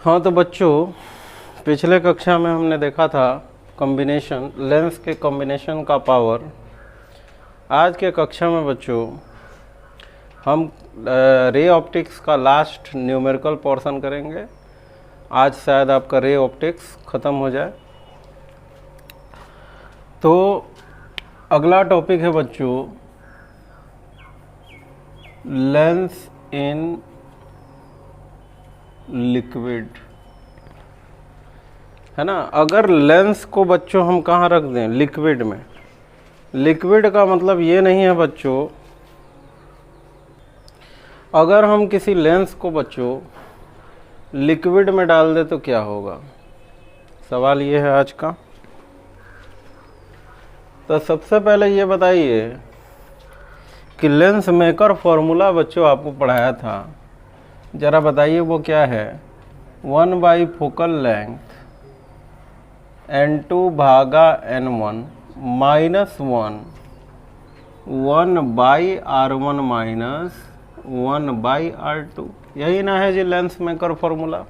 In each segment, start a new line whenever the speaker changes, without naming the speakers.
हाँ तो बच्चों, पिछले कक्षा में हमने देखा था कॉम्बिनेशन, लेंस के कॉम्बिनेशन का पावर। आज के कक्षा में बच्चों हम रे ऑप्टिक्स का लास्ट न्यूमेरिकल पोर्शन करेंगे। आज शायद आपका रे ऑप्टिक्स ख़त्म हो जाए। तो अगला टॉपिक है बच्चों लेंस इन लिक्विड, है ना। अगर लेंस को बच्चों हम कहाँ रख दें? लिक्विड में। लिक्विड का मतलब ये नहीं है बच्चों, अगर हम किसी लेंस को बच्चों लिक्विड में डाल दें तो क्या होगा? सवाल ये है आज का। तो सबसे पहले ये बताइए कि लेंस मेकर फॉर्मूला बच्चों आपको पढ़ाया था, ज़रा बताइए वो क्या है? 1/, फोकल लेंथ n2 भागा n1 minus 1/r1 minus 1/r2। यही ना है जी लेंस मेकर फॉर्मूला।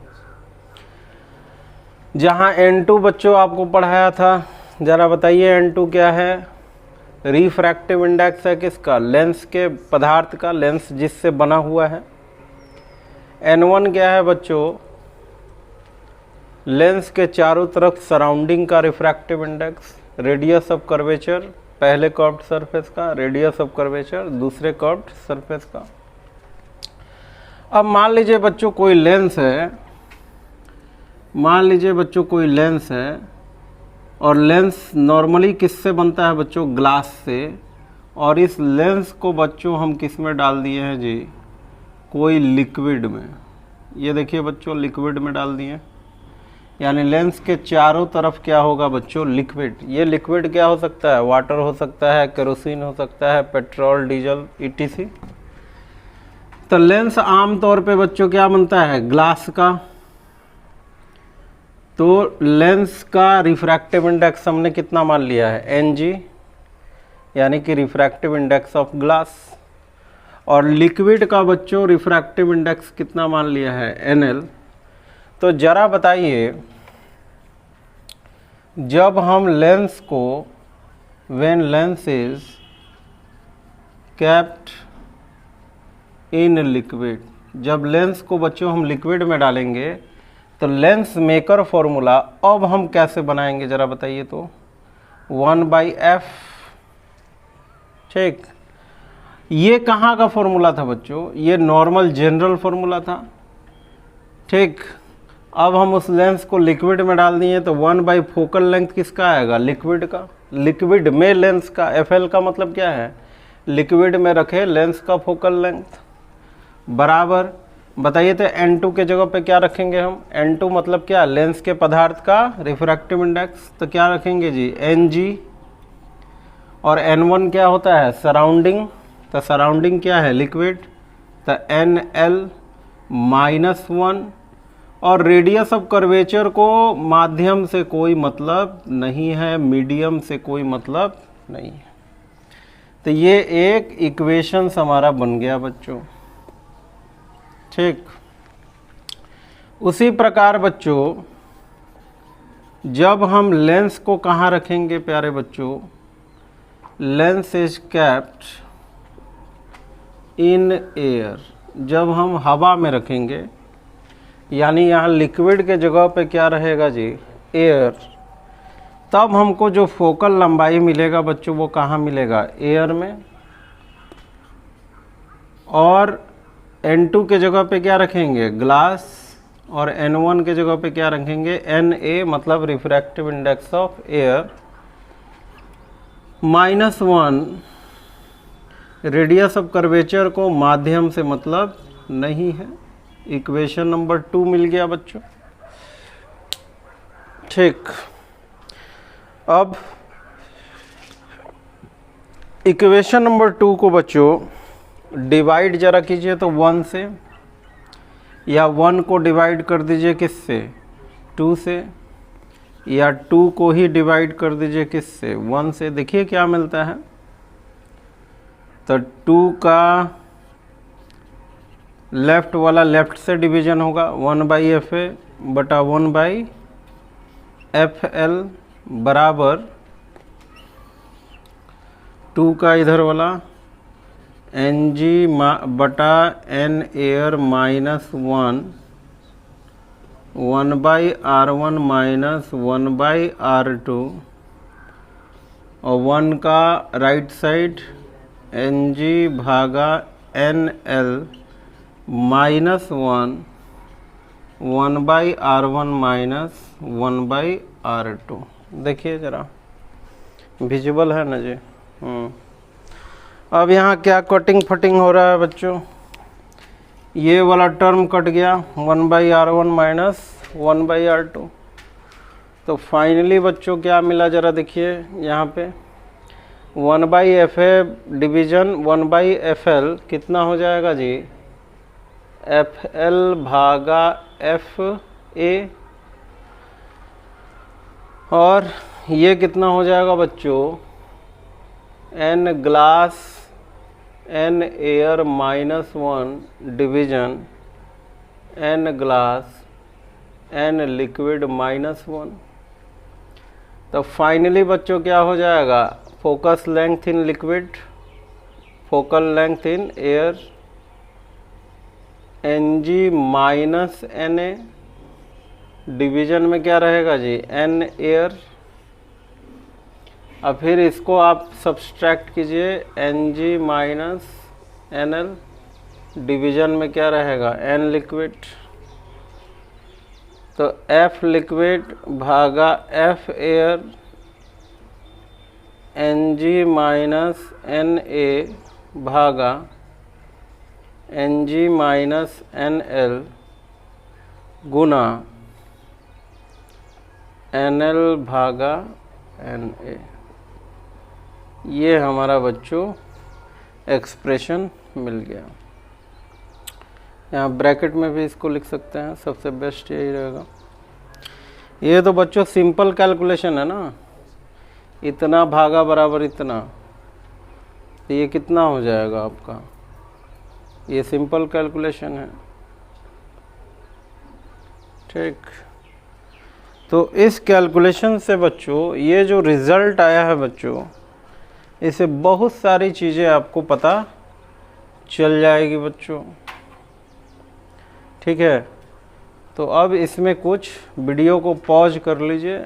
जहाँ n2 बच्चों आपको पढ़ाया था, ज़रा बताइए n2 क्या है? रिफ्रैक्टिव इंडेक्स है किसका? लेंस के पदार्थ का, लेंस जिससे बना हुआ है। n1 क्या है बच्चों? लेंस के चारों तरफ सराउंडिंग का refractive index. Radius of curvature, पहले कर्व्ड सरफेस का, रेडियस ऑफ कर्वेचर दूसरे कर्व्ड सरफेस का। अब मान लीजिए बच्चों कोई लेंस है, मान लीजिए बच्चों कोई लेंस है, और लेंस नॉर्मली किससे बनता है बच्चों? ग्लास से। और इस लेंस को बच्चों हम किस में डाल दिए हैं जी? कोई लिक्विड में। ये देखिए बच्चों, लिक्विड में डाल दिए, यानी लेंस के चारों तरफ क्या होगा बच्चों? लिक्विड। ये लिक्विड क्या हो सकता है? वाटर हो सकता है, केरोसिन हो सकता है, पेट्रोल, डीजल, ईटीसी। तो लेंस आमतौर पे बच्चों क्या बनता है? ग्लास का। तो लेंस का रिफ्रैक्टिव इंडेक्स हमने कितना मान लिया है? Ng, यानी कि रिफ्रैक्टिव इंडेक्स ऑफ ग्लास। और लिक्विड का बच्चों रिफ्रैक्टिव इंडेक्स कितना मान लिया है? Nl। तो जरा बताइए, जब हम लेंस को, when lens is kept in liquid, जब लेंस को बच्चों हम लिक्विड में डालेंगे तो लेंस मेकर फॉर्मूला अब हम कैसे बनाएंगे? जरा बताइए तो। 1/f, ठीक। ये कहाँ का फॉर्मूला था बच्चों? ये नॉर्मल जनरल फॉर्मूला था, ठीक। अब हम उस लेंस को लिक्विड में डाल दिए तो 1/, फोकल लेंथ किसका आएगा? लिक्विड का। लिक्विड में लेंस का, Fl का मतलब क्या है? लिक्विड में रखे लेंस का फोकल लेंथ, बराबर। बताइए तो n2 के जगह पे क्या रखेंगे हम? n2 मतलब क्या? लेंस के पदार्थ का रिफ्रैक्टिव इंडेक्स। तो क्या रखेंगे जी? Ng। और n1 क्या होता है? सराउंडिंग। तो सराउंडिंग क्या है? लिक्विड। तो Nl माइनस 1। और रेडियस ऑफ कर्वेचर को माध्यम से कोई मतलब नहीं है, मीडियम से कोई मतलब नहीं है। तो ये एक इक्वेशन हमारा बन गया बच्चों, ठीक। उसी प्रकार बच्चों जब हम लेंस को कहाँ रखेंगे प्यारे बच्चों? Lens is kept in air. जब हम हवा में रखेंगे, यानी यहाँ लिक्विड के जगह पे क्या रहेगा जी? एयर। तब हमको जो फोकल लंबाई मिलेगा बच्चों वो कहाँ मिलेगा? एयर में। और n2 के जगह पे क्या रखेंगे? ग्लास। और n1 के जगह पे क्या रखेंगे? Na, मतलब refractive index of air, minus 1। Radius of curvature को माध्यम से मतलब नहीं है। इक्वेशन नंबर 2 मिल गया बच्चों, ठीक। अब इक्वेशन नंबर 2 को बच्चों डिवाइड जरा कीजिए तो 1 से, या 1 को डिवाइड कर दीजिए किससे? 2 से। या 2 को ही डिवाइड कर दीजिए किससे? 1 से। देखिए क्या मिलता है। तो 2 का लेफ्ट वाला लेफ्ट से डिवीजन होगा, 1/FA बटा 1/FL बराबर 2 का इधर वाला Ng बटा N air minus 1/R1 minus 1/R2 और 1 का राइट साइड Ng भागा NL minus 1/R1 minus 1/R2। देखिए ज़रा विजुअल है ना जी। अब यहाँ क्या कटिंग फटिंग हो रहा है बच्चों, ये वाला टर्म कट गया 1/R1 माइनस 1/R2। तो फाइनली बच्चों क्या मिला ज़रा देखिए यहाँ पे 1/FA डिवीज़न 1/FL कितना हो जाएगा जी, FL भागा FA, और ये कितना हो जाएगा बच्चों N glass N air minus 1 division N glass N liquid minus 1। तो फाइनली बच्चों क्या हो जाएगा, focus length in liquid, focal length in air Ng minus Na, division में क्या रहेगा जी N एयर। अब फिर इसको आप सब्सट्रैक्ट कीजिए Ng माइनस NL, डिवीज़न में क्या रहेगा N लिक्विड। तो F लिक्विड भागा F air Ng minus Na भागा Ng माइनस NL गुना NL भागा Na। ये हमारा बच्चों एक्सप्रेशन मिल गया। यहाँ ब्रैकेट में भी इसको लिख सकते हैं, सबसे बेस्ट यही रहेगा। ये तो बच्चों सिंपल कैलकुलेशन है ना, इतना भागा बराबर इतना, तो ये कितना हो जाएगा आपका, ये सिंपल कैलकुलेशन है। ठीक, तो इस कैलकुलेशन से बच्चों ये जो रिज़ल्ट आया है बच्चों, इससे बहुत सारी चीज़ें आपको पता चल जाएगी बच्चों। ठीक है, तो अब इसमें कुछ वीडियो को पॉज कर लीजिए,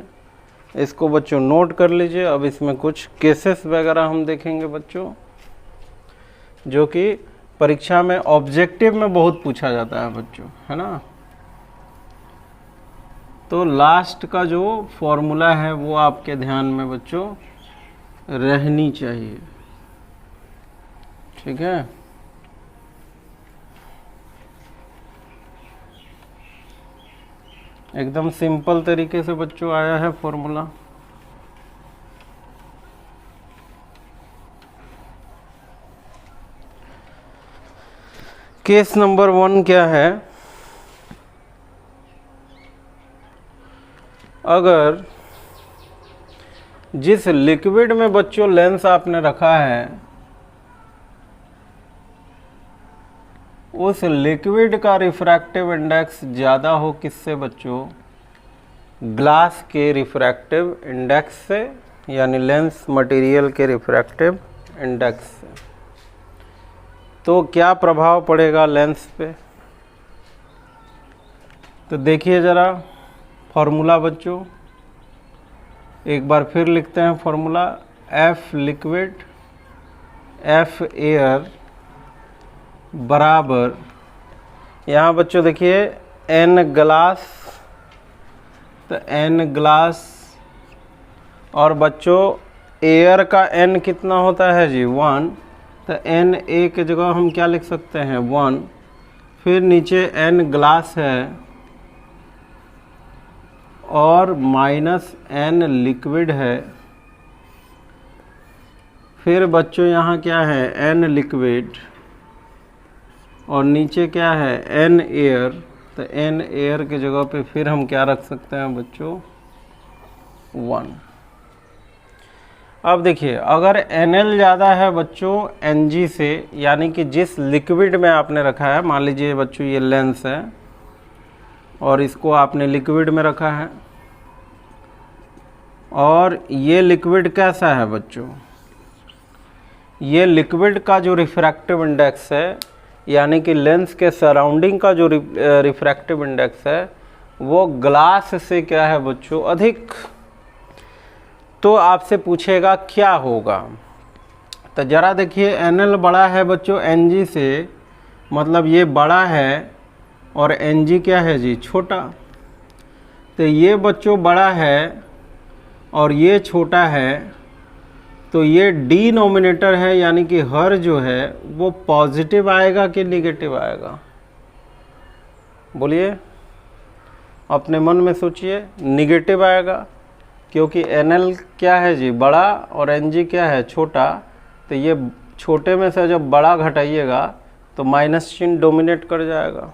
इसको बच्चों नोट कर लीजिए। अब इसमें कुछ केसेस वगैरह हम देखेंगे बच्चों, जो कि परीक्षा में ऑब्जेक्टिव में बहुत पूछा जाता है बच्चों, है ना। तो लास्ट का जो फॉर्मूला है वो आपके ध्यान में बच्चों रहनी चाहिए। ठीक है, एकदम सिंपल तरीके से बच्चों आया है फॉर्मूला। केस नंबर 1 क्या है, अगर जिस लिक्विड में बच्चों लेंस आपने रखा है, उस लिक्विड का रिफ्रैक्टिव इंडेक्स ज़्यादा हो किससे बच्चों, ग्लास के रिफ्रैक्टिव इंडेक्स से, यानी लेंस मटेरियल के रिफ्रैक्टिव इंडेक्स से, तो क्या प्रभाव पड़ेगा लेंस पे। तो देखिए ज़रा फॉर्मूला बच्चों, एक बार फिर लिखते हैं formula, F liquid F air बराबर, यहाँ बच्चों देखिए N ग्लास, तो N ग्लास, और बच्चों एयर का N कितना होता है जी 1, तो Na के जगह हम क्या लिख सकते हैं 1, फिर नीचे N ग्लास है और माइनस N लिक्विड है, फिर बच्चों यहाँ क्या है N लिक्विड और नीचे क्या है N एयर, तो N एयर की जगह पे फिर हम क्या रख सकते हैं बच्चों 1। अब देखिए अगर NL ज़्यादा है बच्चों Ng से, यानी कि जिस लिक्विड में आपने रखा है, मान लीजिए बच्चों ये लेंस है और इसको आपने लिक्विड में रखा है, और ये लिक्विड कैसा है बच्चों, ये लिक्विड का जो रिफ्रैक्टिव इंडेक्स है, यानी कि लेंस के सराउंडिंग का जो रिफ्रैक्टिव इंडेक्स है वो ग्लास से क्या है बच्चों, अधिक। तो आपसे पूछेगा क्या होगा, तो ज़रा देखिए NL बड़ा है बच्चों Ng से, मतलब ये बड़ा है और Ng क्या है जी, छोटा। तो ये बच्चों बड़ा है और ये छोटा है, तो ये डिनोमिनेटर है, यानी कि हर जो है वो पॉजिटिव आएगा कि निगेटिव आएगा, बोलिए अपने मन में सोचिए। निगेटिव आएगा, क्योंकि NL क्या है जी, बड़ा, और Ng क्या है, छोटा। तो ये छोटे में से जब बड़ा घटाइएगा तो माइनस चिन्ह डोमिनेट कर जाएगा,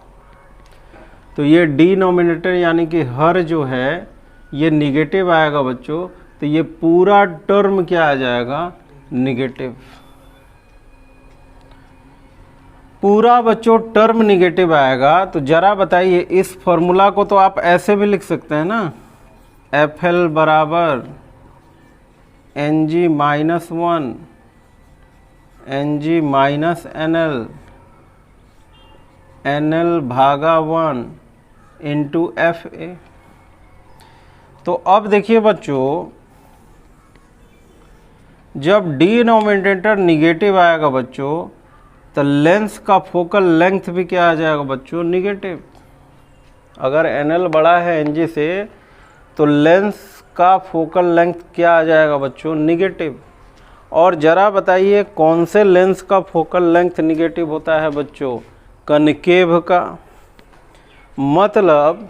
तो ये डिनोमिनेटर यानी कि हर जो है ये निगेटिव आएगा बच्चों। तो ये पूरा टर्म क्या आ जाएगा, निगेटिव। पूरा बच्चों टर्म निगेटिव आएगा। तो जरा बताइए, इस फॉर्मूला को तो आप ऐसे भी लिख सकते हैं ना, FL बराबर Ng minus 1 Ng minus NL, NL भागा 1 इंटू FA। तो अब देखिए बच्चों, जब डिनोमिनेटर निगेटिव आएगा बच्चों, तो लेंस का फोकल लेंथ भी क्या आ जाएगा बच्चों, निगेटिव। अगर NL बड़ा है Ng से तो लेंस का फोकल लेंथ क्या आ जाएगा बच्चों, निगेटिव। और ज़रा बताइए कौन से लेंस का फोकल लेंथ निगेटिव होता है बच्चों, कनकेव का। मतलब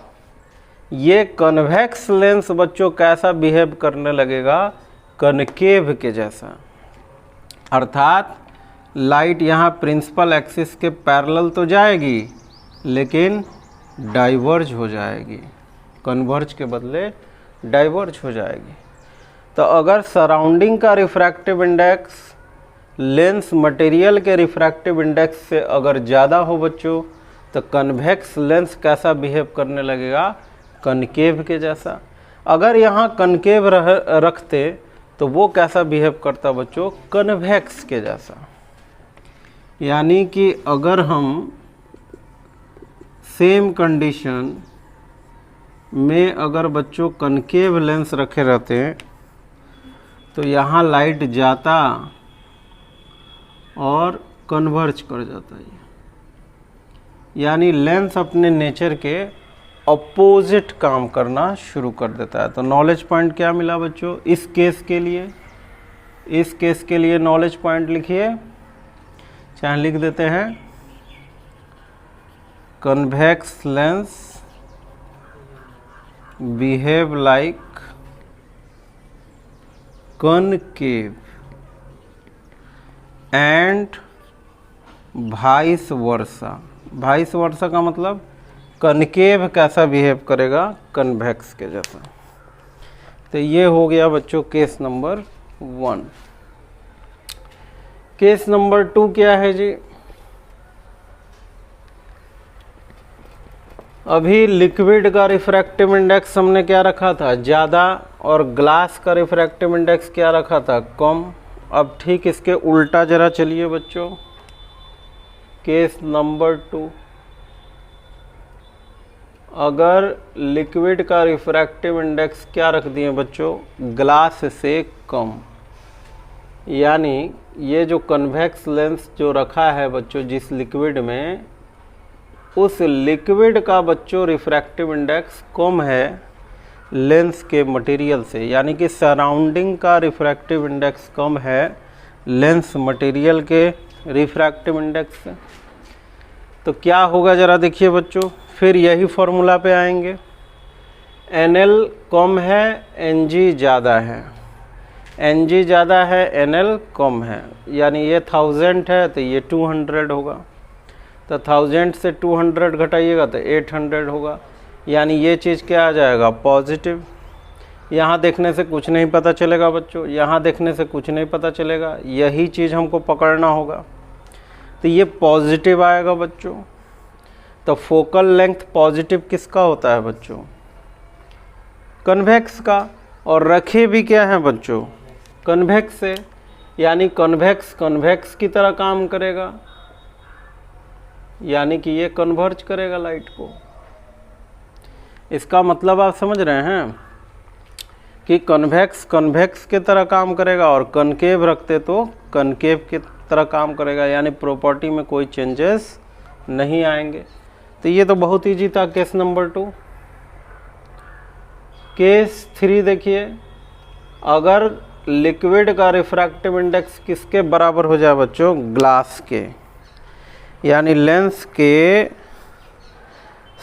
ये कन्वेक्स लेंस बच्चों कैसा बिहेव करने लगेगा, कनकेव के जैसा। अर्थात लाइट यहाँ प्रिंसिपल एक्सिस के पैरेलल तो जाएगी, लेकिन डाइवर्ज हो जाएगी, कन्वर्ज के बदले डाइवर्ज हो जाएगी। तो अगर सराउंडिंग का रिफ्रैक्टिव इंडेक्स लेंस मटेरियल के रिफ्रैक्टिव इंडेक्स से अगर ज़्यादा हो बच्चों, तो कन्वेक्स लेंस कैसा बिहेव करने लगेगा, कनकेव के जैसा। अगर यहाँ कनकेव रखते तो वो कैसा बिहेव करता बच्चों, कन्वेक्स के जैसा। यानी कि अगर हम सेम कंडीशन में अगर बच्चों कनकेव लेंस रखे रहते हैं, तो यहाँ लाइट जाता और कन्वर्ज कर जाता है। यानी लेंस अपने नेचर के अपोजिट काम करना शुरू कर देता है। तो नॉलेज पॉइंट क्या मिला बच्चों इस केस के लिए, इस केस के लिए नॉलेज पॉइंट लिखिए, चाहे लिख देते हैं convex lens behave like concave and vice versa. Vice versa का मतलब कनकेव कैसा बिहेव करेगा, कन्वेक्स के जैसा। तो ये हो गया बच्चों केस नंबर 1। केस नंबर 2 क्या है जी, अभी लिक्विड का रिफ्रैक्टिव इंडेक्स हमने क्या रखा था, ज़्यादा, और ग्लास का रिफ्रैक्टिव इंडेक्स क्या रखा था, कम। अब ठीक इसके उल्टा जरा चलिए बच्चों, केस नंबर 2। अगर लिक्विड का रिफ्रैक्टिव इंडेक्स क्या रख दिए बच्चों, ग्लास से कम, यानी ये जो कन्वेक्स लेंस जो रखा है बच्चों जिस लिक्विड में, उस लिक्विड का बच्चों रिफ्रैक्टिव इंडेक्स कम है लेंस के मटेरियल से, यानी कि सराउंडिंग का रिफ्रैक्टिव इंडेक्स कम है लेंस मटेरियल के रिफ्रैक्टिव इंडेक्स से। तो क्या होगा जरा देखिए बच्चों, फिर यही फॉर्मूला पे आएंगे। NL कम है, Ng ज़्यादा है, Ng ज़्यादा है, NL कम है, यानी ये 1000 है तो ये 200 होगा। तो 1000 से 200 घटाइएगा तो 800 होगा, यानी ये चीज़ क्या आ जाएगा, पॉजिटिव। यहाँ देखने से कुछ नहीं पता चलेगा बच्चों, यहाँ देखने से कुछ नहीं पता चलेगा, यही चीज़ हमको पकड़ना होगा। तो ये पॉजिटिव आएगा बच्चों। तो फोकल लेंथ पॉजिटिव किसका होता है बच्चों? कन्वेक्स का। और रखे भी क्या है बच्चों? कन्वेक्स से, यानी कन्वेक्स कन्वेक्स की तरह काम करेगा, यानी कि ये कन्वर्ज करेगा लाइट को। इसका मतलब आप समझ रहे हैं कि कन्वेक्स कन्वेक्स के तरह काम करेगा और कनकेव रखते तो कनकेव की तरह काम करेगा, यानी प्रॉपर्टी में कोई चेंजेस नहीं आएंगे। तो ये तो बहुत ईजी था केस नंबर 2। केस 3 देखिए, अगर लिक्विड का रिफ्रैक्टिव इंडेक्स किसके बराबर हो जाए बच्चों? ग्लास के, यानी लेंस के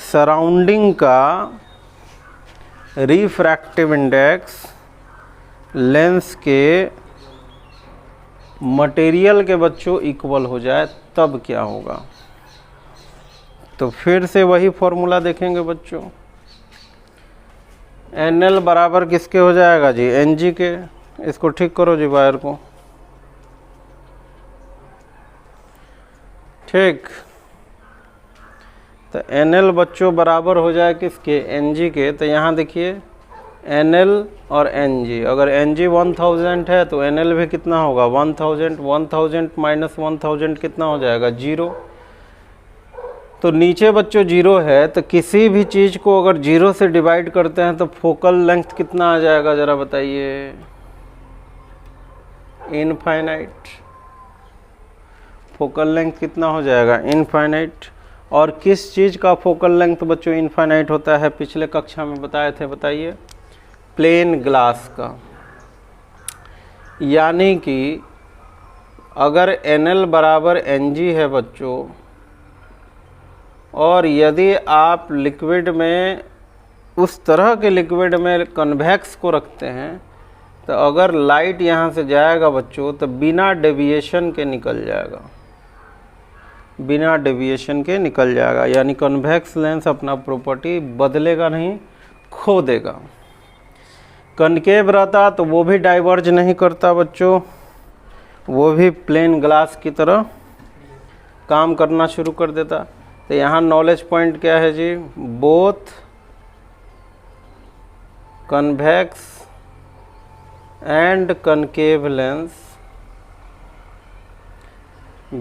सराउंडिंग का रिफ्रैक्टिव इंडेक्स लेंस के मटेरियल के बच्चों इक्वल हो जाए, तब क्या होगा? तो फिर से वही फॉर्मूला देखेंगे बच्चों। NL बराबर किसके हो जाएगा जी? NG के। इसको ठीक करो जी वायर को, ठीक। तो NL बच्चों बराबर हो जाए किसके? NG के। तो यहाँ देखिए NL और NG, अगर NG 1000 है तो NL भी कितना होगा? 1000। 1000 माइनस 1000 कितना हो जाएगा? 0। तो नीचे बच्चों 0 है, तो किसी भी चीज़ को अगर 0 से डिवाइड करते हैं तो फोकल लेंथ कितना आ जाएगा ज़रा बताइए? इनफाइनाइट। फोकल लेंथ कितना हो जाएगा? इनफाइनाइट। और किस चीज़ का फोकल लेंथ बच्चों इनफाइनाइट होता है? पिछले कक्षा में बताए थे, बताइए। प्लेन ग्लास का। यानी कि अगर NL बराबर NG है बच्चों, और यदि आप लिक्विड में उस तरह के लिक्विड में कन्वेक्स को रखते हैं, तो अगर लाइट यहाँ से जाएगा बच्चों तो बिना डेविएशन के निकल जाएगा, बिना डेविएशन के निकल जाएगा। यानी कन्वेक्स लेंस अपना प्रॉपर्टी बदलेगा नहीं, खो देगा। कनकेव रहता तो वो भी डाइवर्ज नहीं करता बच्चों, वो भी प्लेन ग्लास की तरह काम करना शुरू कर देता। तो यहाँ नॉलेज पॉइंट क्या है जी? Both convex and concave lens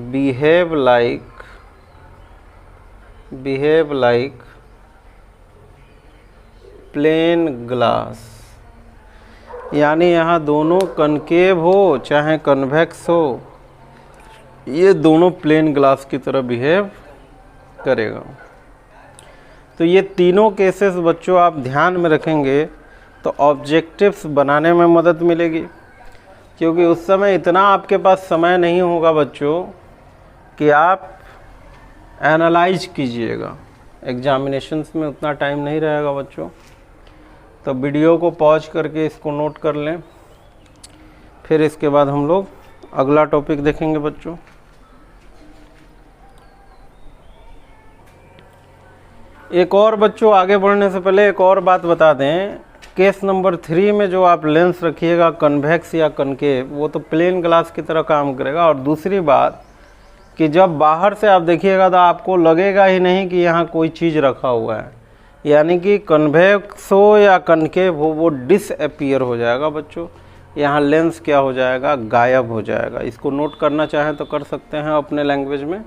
behave like plane glass. यानी यहाँ दोनों कनकेव हो चाहे कन्वेक्स हो, ये दोनों प्लेन ग्लास की तरह बिहेव करेगा। तो ये तीनों केसेस बच्चों आप ध्यान में रखेंगे तो ऑब्जेक्टिव्स बनाने में मदद मिलेगी, क्योंकि उस समय इतना आपके पास समय नहीं होगा बच्चों कि आप एनालाइज कीजिएगा। एग्जामिनेशंस में उतना टाइम नहीं रहेगा बच्चों। तो वीडियो को पॉज करके इसको नोट कर लें, फिर इसके बाद हम लोग अगला टॉपिक देखेंगे बच्चों। एक और बच्चों आगे बढ़ने से पहले एक और बात बता दें, केस नंबर 3 में जो आप लेंस रखिएगा कन्वेक्स या कनकेव, वो तो प्लेन ग्लास की तरह काम करेगा। और दूसरी बात कि जब बाहर से आप देखिएगा तो आपको लगेगा ही नहीं कि यहाँ कोई चीज़ रखा हुआ है, यानी कि कन्वेक्स हो या कनकेव हो वो डिसअपीयर हो जाएगा बच्चों। यहाँ लेंस क्या हो जाएगा? गायब हो जाएगा। इसको नोट करना चाहें तो कर सकते हैं अपने लैंग्वेज में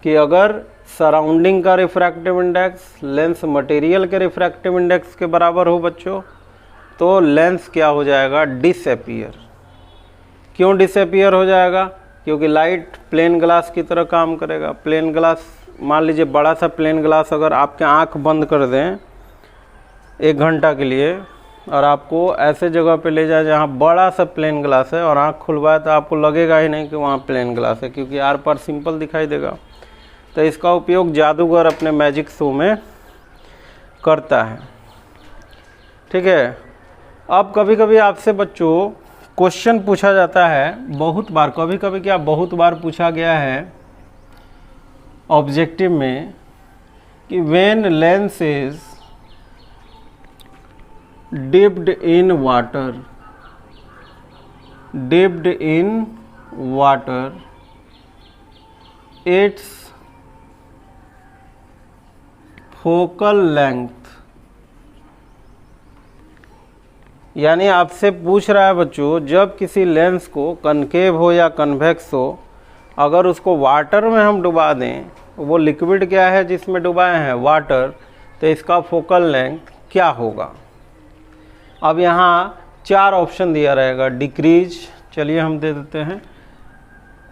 कि अगर सराउंडिंग का रिफ्रैक्टिव इंडेक्स लेंस मटेरियल के रिफ्रैक्टिव इंडेक्स के बराबर हो बच्चों, तो लेंस क्या हो जाएगा? डिसअपीयर। क्यों डिसअपीयर हो जाएगा? क्योंकि लाइट प्लेन ग्लास की तरह काम करेगा। प्लेन ग्लास, मान लीजिए बड़ा सा प्लेन ग्लास अगर आपके आँख बंद कर दें 1 घंटा के लिए और आपको ऐसे जगह पे ले जाए जहाँ बड़ा सा प्लेन ग्लास है और आँख खुलवाए, तो आपको लगेगा ही नहीं कि वहाँ प्लेन ग्लास है, क्योंकि आर पार सिंपल दिखाई देगा। तो इसका उपयोग जादूगर अपने मैजिक शो में करता है, ठीक है। अब कभी कभी आपसे बच्चों क्वेश्चन पूछा जाता है, बहुत बार, कभी कभी क्या बहुत बार पूछा गया है ऑब्जेक्टिव में कि when lens is dipped in water, dipped in water, it's focal length, यानी आपसे पूछ रहा है बच्चों, जब किसी लेंस को कनकेव हो या कन्वेक्स हो, अगर उसको वाटर में हम डुबा दें, वो लिक्विड क्या है जिसमें डुबाए हैं, वाटर, तो इसका फोकल लेंथ क्या होगा। अब यहाँ 4 ऑप्शन दिया रहेगा, डिक्रीज, चलिए हम दे देते हैं।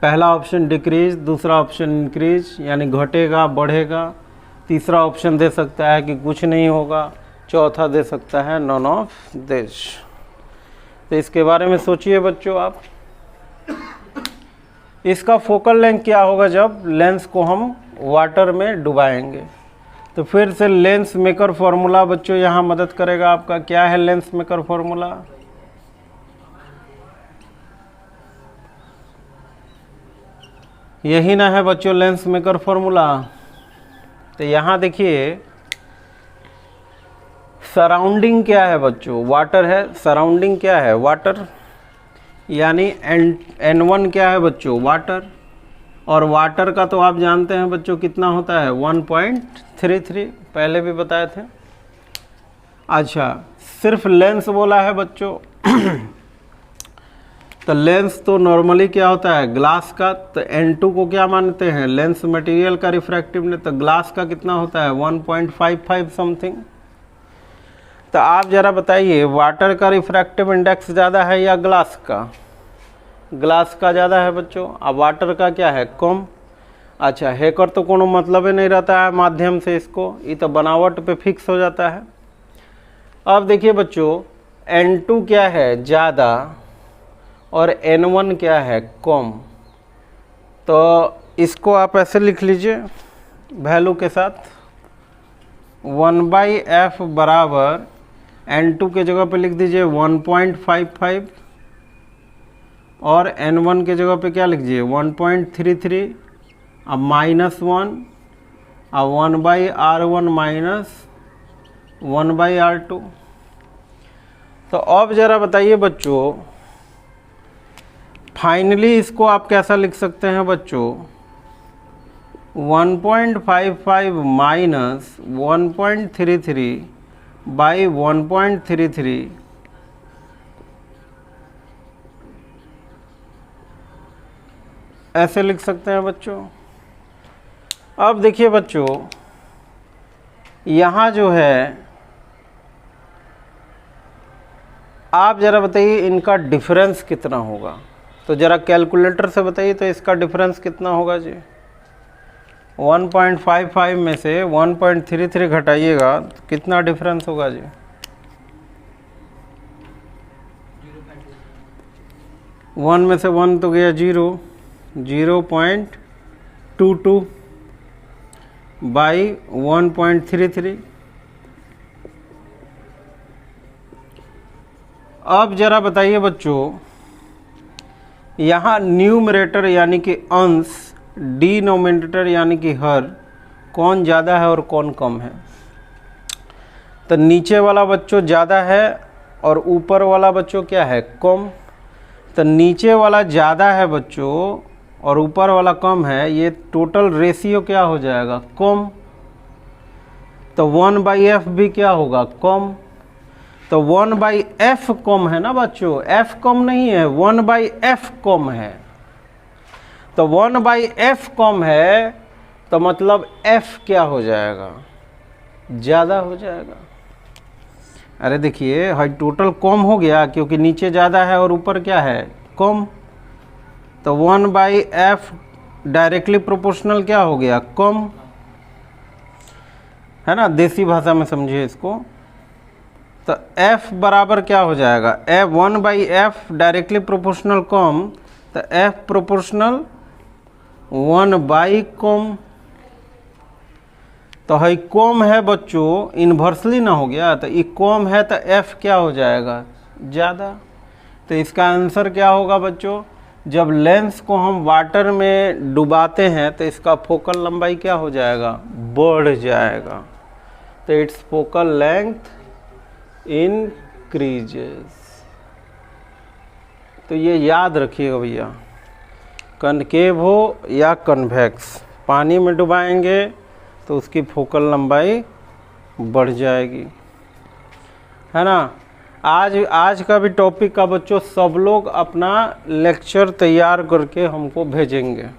पहला ऑप्शन डिक्रीज, दूसरा ऑप्शन इंक्रीज यानी घटेगा बढ़ेगा, तीसरा ऑप्शन दे सकता है कि कुछ नहीं होगा, चौथा दे सकता है नॉन ऑफ दिस। तो इसके बारे में सोचिए बच्चों आप, इसका फोकल लेंथ क्या होगा जब लेंस को हम वाटर में डुबाएंगे। तो फिर से लेंस मेकर फॉर्मूला बच्चों यहाँ मदद करेगा आपका। क्या है लेंस मेकर फॉर्मूला? यही ना है बच्चों लेंस मेकर फॉर्मूला। तो यहाँ देखिए सराउंडिंग क्या है बच्चों, वाटर है, सराउंडिंग क्या है, वाटर, यानी N1 क्या है बच्चों, वाटर, और वाटर का तो आप जानते हैं बच्चों कितना होता है 1.33, पहले भी बताए थे। अच्छा सिर्फ लेंस बोला है बच्चों तो लेंस तो नॉर्मली क्या होता है ग्लास का, तो N2 को क्या मानते हैं, लेंस मटेरियल का रिफ्रैक्टिवनेस, तो ग्लास का कितना होता है 1.55 समथिंग। तो आप ज़रा बताइए वाटर का रिफ्रैक्टिव इंडेक्स ज़्यादा है या ग्लास का? ग्लास का ज़्यादा है बच्चों। अब वाटर का क्या है, कम। अच्छा हैकर तो कोनो मतलब ही नहीं रहता है माध्यम से, इसको ये तो बनावट पे फिक्स हो जाता है। अब देखिए बच्चों N2 क्या है ज़्यादा और N1 क्या है कम, तो इसको आप ऐसे लिख लीजिए वैल्यू के साथ, 1/f बराबर N2 के जगह पे लिख दीजिए 1.55 और N1 के जगह पे क्या लिख दीजिए 1.33, अब -1, अब 1/R1 माइनस 1/R2। तो अब ज़रा बताइए बच्चों फाइनली इसको आप कैसा लिख सकते हैं बच्चों, 1.55 माइनस 1.33 बाई 1.33 ऐसे लिख सकते हैं बच्चों। अब देखिए बच्चों यहाँ जो है आप ज़रा बताइए इनका डिफरेंस कितना होगा, तो ज़रा कैलकुलेटर से बताइए तो इसका डिफरेंस कितना होगा जी। 1.55 में से 1.33 घटाइएगा तो कितना डिफरेंस होगा जी, 1 में से 1 तो गया 0, 0.22 बाई 1.33। अब ज़रा बताइए बच्चों यहाँ न्यूमरेटर यानी कि अंश, डिनोमिनेटर यानी कि हर, कौन ज़्यादा है और कौन कम है। तो नीचे वाला बच्चों ज़्यादा है और ऊपर वाला बच्चों क्या है कम। तो नीचे वाला ज़्यादा है बच्चों और ऊपर वाला कम है, ये टोटल रेशियो क्या हो जाएगा कम। तो 1/f भी क्या होगा कम। तो 1/f कम है ना बच्चों, f कम नहीं है 1/f कम है। तो 1/f कम है तो मतलब f क्या हो जाएगा ज़्यादा हो जाएगा। अरे देखिए हाई टोटल कम हो गया क्योंकि नीचे ज़्यादा है और ऊपर क्या है कम। तो 1/f डायरेक्टली प्रोपोर्शनल क्या हो गया कम, है ना, देसी भाषा में समझिए इसको। तो f बराबर क्या हो जाएगा, 1/f डायरेक्टली प्रोपोर्शनल कम, तो f प्रोपोर्शनल 1/ कम। तो है कम है बच्चों, इन्वर्सली ना हो गया, तो ये कम है तो f क्या हो जाएगा ज़्यादा। तो इसका आंसर क्या होगा बच्चों, जब लेंस को हम वाटर में डुबाते हैं तो इसका फोकल लंबाई क्या हो जाएगा बढ़ जाएगा। तो इट्स फोकल लेंथ डिक्रीजेस। तो ये याद रखिएगा भैया, कनकेव हो या कन्वेक्स, पानी में डुबाएंगे तो उसकी फोकल लंबाई बढ़ जाएगी, है ना। आज का भी टॉपिक का बच्चों सब लोग अपना लेक्चर तैयार करके हमको भेजेंगे।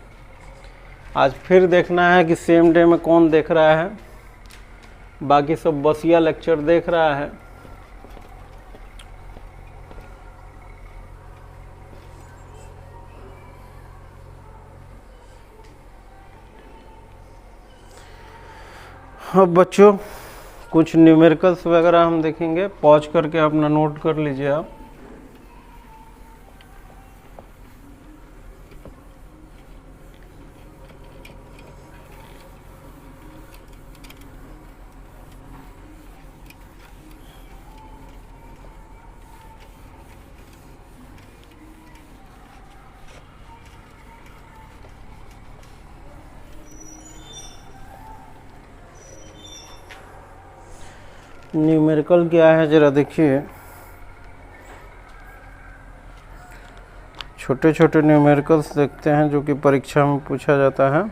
आज फिर देखना है कि सेम डे में कौन देख रहा है, बाकी सब बसिया लेक्चर देख रहा है। अब बच्चों कुछ न्यूमेरिकल्स वगैरह हम देखेंगे, पॉज करके अपना नोट कर लीजिए आप। न्यूमेरिकल क्या है ज़रा देखिए, छोटे छोटे न्यूमेरिकल्स देखते हैं जो कि परीक्षा में पूछा जाता है।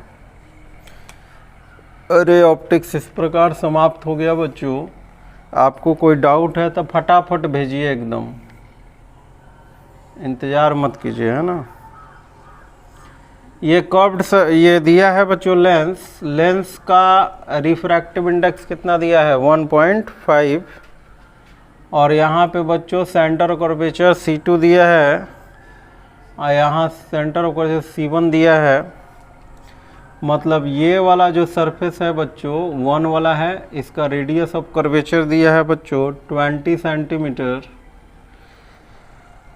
अरे ऑप्टिक्स इस प्रकार समाप्त हो गया बच्चों। आपको कोई डाउट है तो फटाफट भेजिए, एकदम इंतज़ार मत कीजिए, है ना। ये कर्व्ड ये दिया है बच्चों लेंस का रिफ्रैक्टिव इंडेक्स कितना दिया है 1.5, और यहाँ पे बच्चों सेंटर कर्वेचर C2 दिया है और यहाँ सेंटर कर्वेचर C1 दिया है। मतलब ये वाला जो सरफेस है बच्चों 1 वाला है, इसका रेडियस ऑफ कर्वेचर दिया है बच्चों 20 सेंटीमीटर,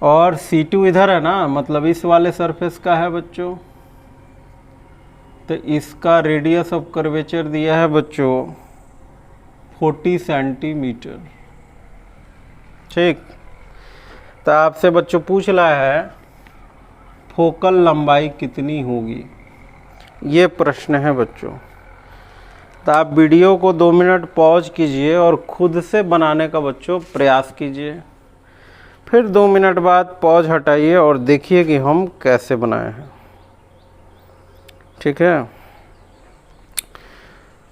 और C2 इधर है ना, मतलब इस वाले सरफेस का है बच्चों, तो इसका रेडियस ऑफ कर्वेचर दिया है बच्चों 40 सेंटीमीटर। ठीक, तो आपसे बच्चों पूछ रहा है फोकल लंबाई कितनी होगी, ये प्रश्न है बच्चों। तो आप वीडियो को 2 मिनट पॉज कीजिए और खुद से बनाने का बच्चों प्रयास कीजिए, फिर 2 मिनट बाद पॉज हटाइए और देखिए कि हम कैसे बनाए हैं। ठीक है,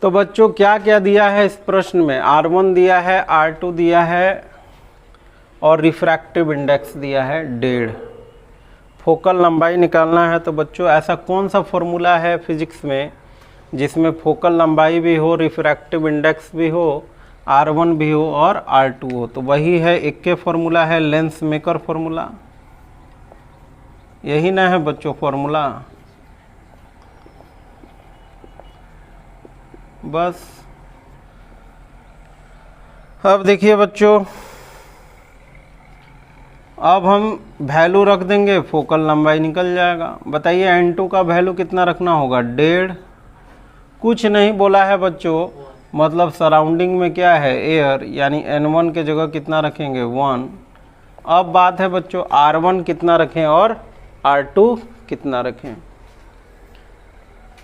तो बच्चों क्या क्या दिया है इस प्रश्न में, R1 दिया है, R2 दिया है और रिफ्रैक्टिव इंडेक्स दिया है 1.5। फोकल लंबाई निकालना है, तो बच्चों ऐसा कौन सा फॉर्मूला है फिजिक्स में जिसमें फोकल लंबाई भी हो, रिफ्रैक्टिव इंडेक्स भी हो, R1 भी हो और R2 हो, तो वही है एक के फॉर्मूला है लेंस मेकर फॉर्मूला। यही ना है बच्चों फॉर्मूला, बस। अब देखिए बच्चों, अब हम वैल्यू रख देंगे, फोकल लंबाई निकल जाएगा। बताइए N2 का वैल्यू कितना रखना होगा 1.5, कुछ नहीं बोला है बच्चों, मतलब सराउंडिंग में क्या है एयर, यानी N1 के जगह कितना रखेंगे 1। अब बात है बच्चों R1 कितना रखें और R2 कितना रखें।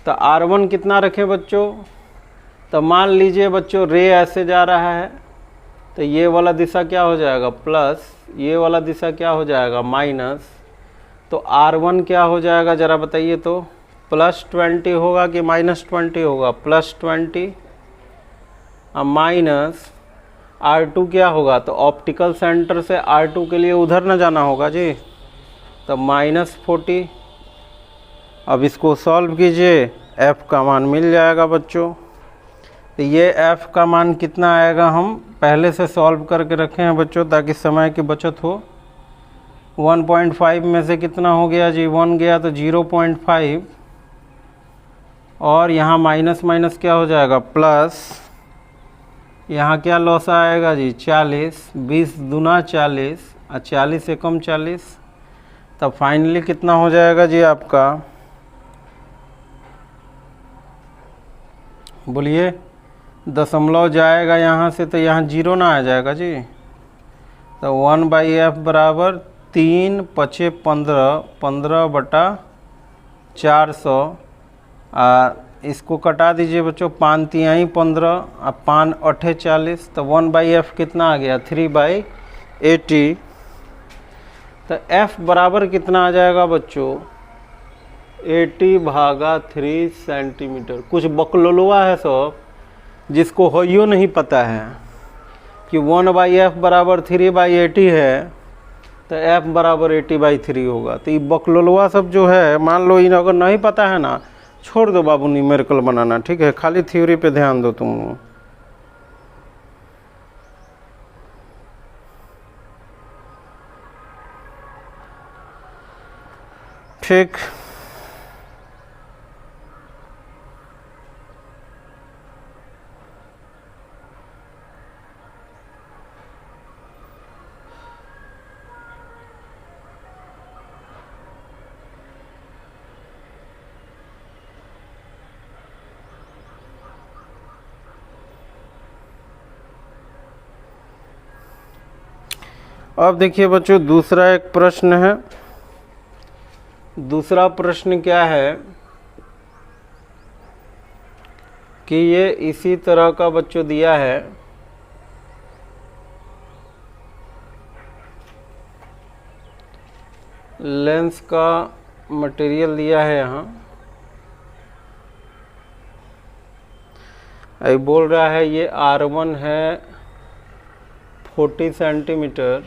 तो R1 कितना रखें बच्चों, तो मान लीजिए बच्चों रे ऐसे जा रहा है, तो ये वाला दिशा क्या हो जाएगा प्लस, ये वाला दिशा क्या हो जाएगा माइनस। तो R1 क्या हो जाएगा ज़रा बताइए, तो +20 होगा कि -20 होगा, +20, अब माइनस R2 क्या होगा, तो ऑप्टिकल सेंटर से R2 के लिए उधर न जाना होगा जी, तो -40। अब इसको सॉल्व कीजिए, f का मान मिल जाएगा बच्चों। तो ये f का मान कितना आएगा, हम पहले से सॉल्व करके रखे हैं बच्चों ताकि समय की बचत हो। 1.5 में से कितना हो गया जी 1 गया, तो 0.5, और यहाँ माइनस माइनस क्या हो जाएगा प्लस, यहाँ क्या लॉस आएगा जी 40, 20 दूना 40 और 40 से कम 40, तब फाइनली कितना हो जाएगा जी आपका, बोलिए, दशमलव जाएगा यहाँ से तो यहाँ 0 ना आ जाएगा जी। तो 1/f बराबर 3 × 15, 15/400। इसको कटा दीजिए बच्चों, 5 × 3 = 15 और 5 × 8 = 40, तो 1/f कितना आ गया 3/400। 80, तो F बराबर कितना आ जाएगा बच्चों 80/3 सेंटीमीटर। कुछ बकलोलवा है सब जिसको होइयो नहीं पता है कि 1/f बराबर 3/80 है, तो F बराबर 80/3 होगा। तो ये बकलोलवा सब जो है, मान लो इन अगर नहीं पता है ना, छोड़ दो बाबू न्यूमेरिकल बनाना, ठीक है, खाली थ्योरी पे ध्यान दो तुम लोग। ठीक, अब देखिए बच्चों दूसरा एक प्रश्न है। दूसरा प्रश्न क्या है कि ये इसी तरह का बच्चों दिया है, लेंस का मटेरियल दिया है यहाँ, ये बोल रहा है ये R1 है 40 सेंटीमीटर,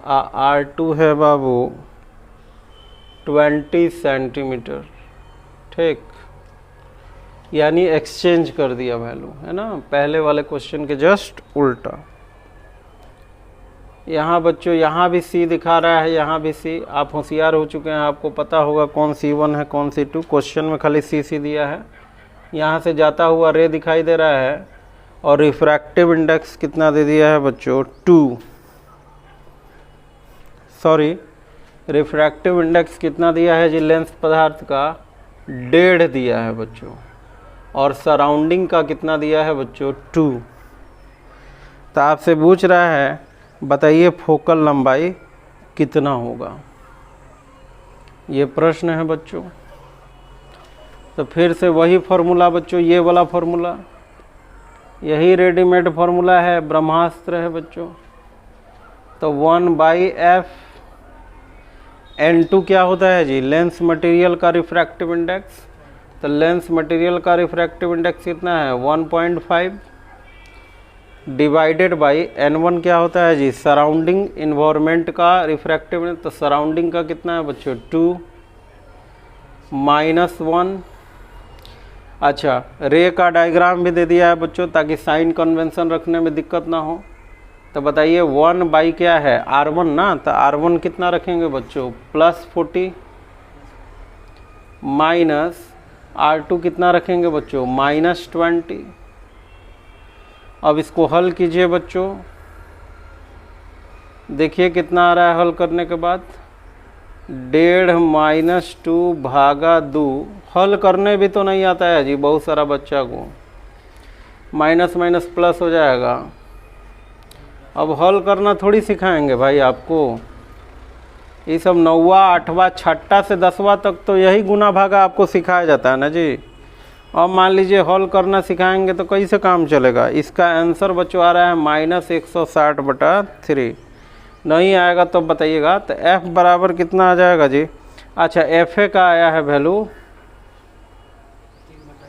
R2 है बाबू 20 सेंटीमीटर। ठीक, यानी एक्सचेंज कर दिया वैल्यू, है ना, पहले वाले क्वेश्चन के जस्ट उल्टा। यहाँ बच्चों यहाँ भी C दिखा रहा है, यहाँ भी C। आप होशियार हो चुके हैं, आपको पता होगा कौन C1 है कौन C2। क्वेश्चन में खाली C दिया है। यहाँ से जाता हुआ रे दिखाई दे रहा है, और रिफ्रैक्टिव इंडेक्स कितना दे दिया है बच्चों 2। सॉरी, रिफ्रैक्टिव इंडेक्स कितना दिया है जी लेंस पदार्थ का 1.5 दिया है बच्चों, और सराउंडिंग का कितना दिया है बच्चों 2। तो आपसे पूछ रहा है बताइए फोकल लंबाई कितना होगा, ये प्रश्न है बच्चों। तो फिर से वही फॉर्मूला बच्चों, ये वाला फॉर्मूला, यही रेडीमेड फॉर्मूला है, ब्रह्मास्त्र है बच्चों। तो 1/f N2 क्या होता है जी लेंस मटेरियल का रिफ्रैक्टिव इंडेक्स। तो लेंस मटेरियल का रिफ्रैक्टिव इंडेक्स कितना है 1.5 डिवाइडेड बाई N1 क्या होता है जी सराउंडिंग इन्वायरमेंट का रिफ्रैक्टिव इंडेक्स। तो सराउंडिंग का कितना है बच्चों 2 -1। अच्छा, रे का डायग्राम भी दे दिया है बच्चों ताकि साइन कन्वेंशन रखने में दिक्कत ना हो। तो बताइए 1 क्या है R1 ना, तो R1 कितना रखेंगे बच्चों +40 माइनस R2 कितना रखेंगे बच्चों -20। अब इसको हल कीजिए बच्चों, देखिए कितना आ रहा है हल करने के बाद 1.5 -2/2। हल करने भी तो नहीं आता है जी बहुत सारा बच्चा को, माइनस माइनस प्लस हो जाएगा। अब हल करना थोड़ी सिखाएंगे भाई आपको, ये सब 9वां 8वां 6ठा से 10वां तक तो यही गुना भागा आपको सिखाया जाता है ना जी। अब मान लीजिए हल करना सिखाएंगे तो कैसे काम चलेगा। इसका आंसर बच्चों आ रहा है -160/3। नहीं आएगा तो बताइएगा। तो F बराबर कितना आ जाएगा जी। अच्छा, FA का आया है वैल्यू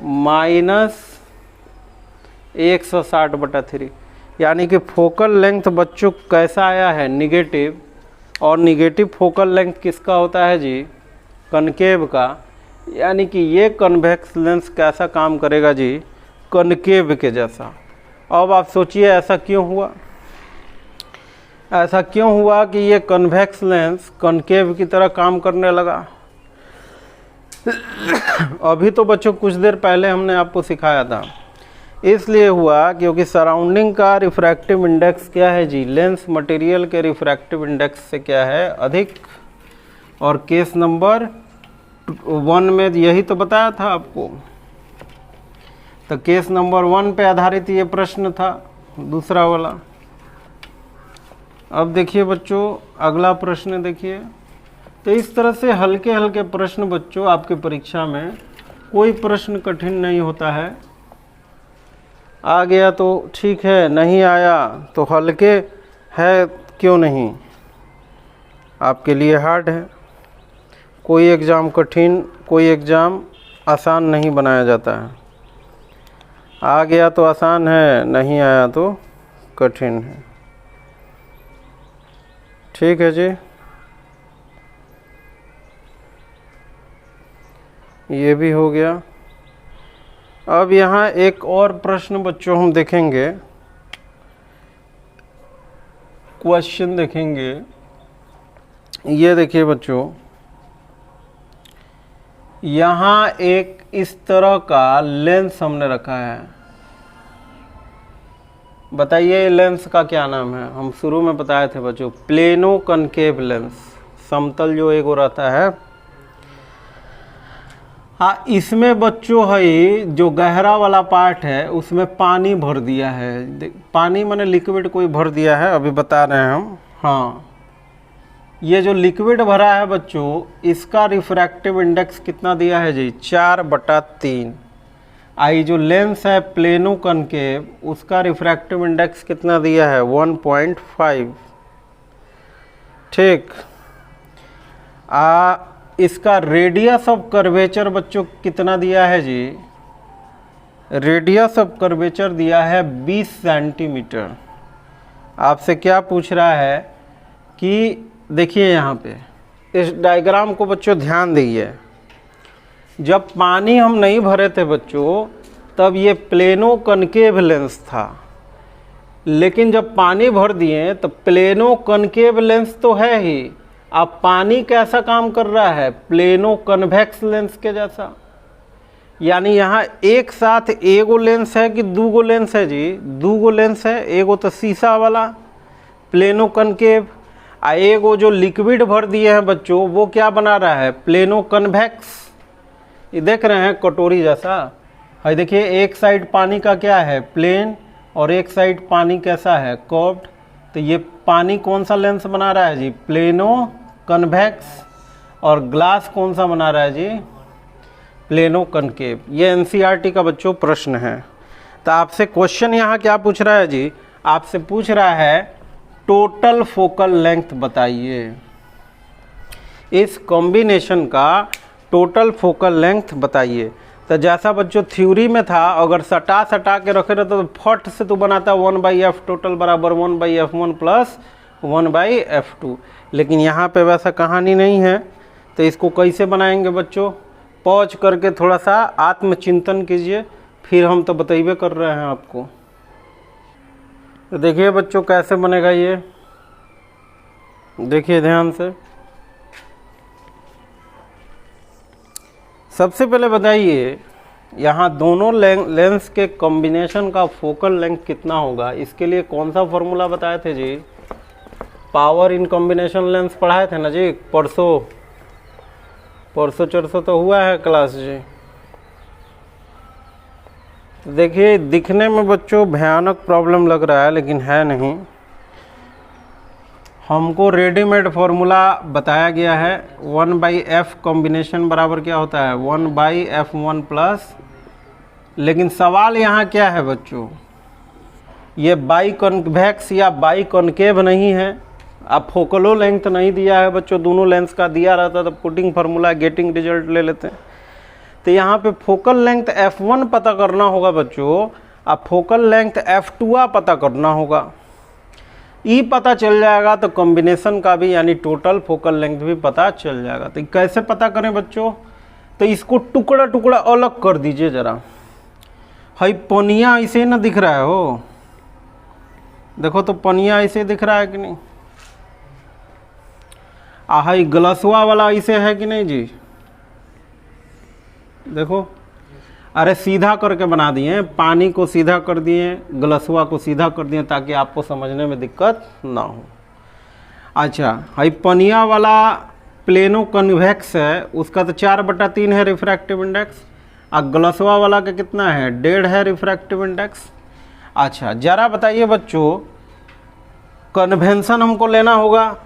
-160/3, यानी कि फोकल लेंथ बच्चों कैसा आया है निगेटिव। और निगेटिव फोकल लेंथ किसका होता है जी कनकेव का, यानी कि ये कन्वेक्स लेंस कैसा काम करेगा जी कनकेव के जैसा। अब आप सोचिए ऐसा क्यों हुआ। ऐसा क्यों हुआ कि ये कन्वेक्स लेंस कनकेव की तरह काम करने लगा। अभी तो बच्चों कुछ देर पहले हमने आपको सिखाया था। इसलिए हुआ क्योंकि सराउंडिंग का रिफ्रैक्टिव इंडेक्स क्या है जी लेंस मटेरियल के रिफ्रैक्टिव इंडेक्स से क्या है अधिक। और केस नंबर 1 में यही तो बताया था आपको। तो केस नंबर 1 पे आधारित ये प्रश्न था दूसरा वाला। अब देखिए बच्चों अगला प्रश्न देखिए। तो इस तरह से हल्के हल्के प्रश्न बच्चों आपके परीक्षा में कोई प्रश्न कठिन नहीं होता है। आ गया तो ठीक है, नहीं आया तो हल्के है क्यों नहीं, आपके लिए हार्ड है। कोई एग्ज़ाम कठिन, कोई एग्ज़ाम आसान नहीं बनाया जाता है। आ गया तो आसान है, नहीं आया तो कठिन है। ठीक है जी, ये भी हो गया। अब यहाँ एक और प्रश्न बच्चों हम देखेंगे, क्वेश्चन देखेंगे। ये देखिए बच्चों, यहाँ एक इस तरह का लेंस हमने रखा है। बताइए लेंस का क्या नाम है। हम शुरू में बताए थे बच्चों, प्लेनो कनकेव लेंस, समतल जो एक रहता है। हाँ, इसमें बच्चों है जो गहरा वाला पार्ट है उसमें पानी भर दिया है। पानी माने लिक्विड कोई भर दिया है, अभी बता रहे हैं हम। हाँ, ये जो लिक्विड भरा है बच्चों, इसका रिफ्रैक्टिव इंडेक्स कितना दिया है जी, 4/3। आई जो लेंस है प्लेनो कनकेव, उसका रिफ्रैक्टिव इंडेक्स कितना दिया है, 1.5। ठीक, इसका रेडियस ऑफ कर्वेचर बच्चों कितना दिया है जी, रेडियस ऑफ कर्वेचर दिया है 20 सेंटीमीटर। आपसे क्या पूछ रहा है कि देखिए यहाँ पे इस डायग्राम को बच्चों ध्यान दीजिए। जब पानी हम नहीं भरे थे बच्चों, तब ये प्लेनो कनकेव लेंस था, लेकिन जब पानी भर दिए तो प्लेनो कनकेव लेंस तो है ही, अब पानी कैसा काम कर रहा है, प्लेनो कन्वेक्स लेंस के जैसा। यानी यहाँ एक साथ एगो लेंस है कि दूगो लेंस है जी, दूगो लेंस है। एगो तो शीशा वाला प्लेनो कनकेव, आ एगो जो लिक्विड भर दिए हैं बच्चों, वो क्या बना रहा है, प्लेनो कन्वेक्स। ये देख रहे हैं कटोरी जैसा है। देखिए एक साइड पानी का क्या है, प्लेन, और एक साइड पानी कैसा है, कर्व्ड। तो ये पानी कौन सा लेंस बना रहा है जी, प्लेनो कन्वेक्स, और ग्लास कौन सा बना रहा है जी, प्लेनो कनकेव। ये एनसीईआरटी का बच्चों प्रश्न है। तो आपसे क्वेश्चन यहाँ क्या पूछ रहा है जी, आपसे पूछ रहा है टोटल फोकल लेंथ बताइए, इस कॉम्बिनेशन का टोटल फोकल लेंथ बताइए। तो जैसा बच्चों थ्योरी में था, अगर सटा के रखे रहते तो फट से तो बनाता 1/f टोटल बराबर 1/f1 प्लस 1/f2, लेकिन यहाँ पे वैसा कहानी नहीं है। तो इसको कैसे बनाएंगे बच्चों, पॉज करके थोड़ा सा आत्मचिंतन कीजिए, फिर हम तो बतइबे कर रहे हैं आपको। तो देखिए बच्चों कैसे बनेगा ये, देखिए ध्यान से। सबसे पहले बताइए यहाँ दोनों लेंस के कॉम्बिनेशन का फोकल लेंथ कितना होगा। इसके लिए कौन सा फॉर्मूला बताए थे जी, पावर इन कॉम्बिनेशन लेंस पढ़ाए थे ना जी, परसों चरसों तो हुआ है क्लास जी। देखिए दिखने में बच्चों भयानक प्रॉब्लम लग रहा है, लेकिन है नहीं। हमको रेडीमेड फॉर्मूला बताया गया है, 1/f कॉम्बिनेशन बराबर क्या होता है, 1/f1 प्लस। लेकिन सवाल यहाँ क्या है बच्चों, ये बाई कन्वेक्स या बाई कॉनकेव नहीं है। अब फोकलो लेंथ नहीं दिया है बच्चों, दोनों लेंस का दिया रहता तो पुटिंग फार्मूला गेटिंग रिजल्ट ले लेते हैं। तो यहाँ पे फोकल लेंथ f1 पता करना होगा बच्चों, अब फोकल लेंथ f2 पता करना होगा। ई पता चल जाएगा तो कॉम्बिनेशन का भी यानी टोटल फोकल लेंथ भी पता चल जाएगा। तो कैसे पता करें बच्चों, तो इसको टुकड़ा टुकड़ा अलग कर दीजिए जरा। हाई पनिया ऐसे ना दिख रहा है हो, देखो तो पनिया ऐसे दिख रहा है कि नहीं, हाई ग्लासवा वाला ऐसे है कि नहीं जी, देखो। अरे सीधा करके बना दिए, पानी को सीधा कर दिए, ग्लासवा को सीधा कर दिए, ताकि आपको समझने में दिक्कत ना हो। अच्छा, हाई पनिया वाला प्लेनो कन्वेक्स है, उसका तो 4/3 है रिफ्रैक्टिव इंडेक्स, और ग्लासवा वाला का कितना है, 1.5 है रिफ्रैक्टिव इंडेक्स। अच्छा जरा बताइए बच्चों, कन्वेंशन हमको लेना होगा,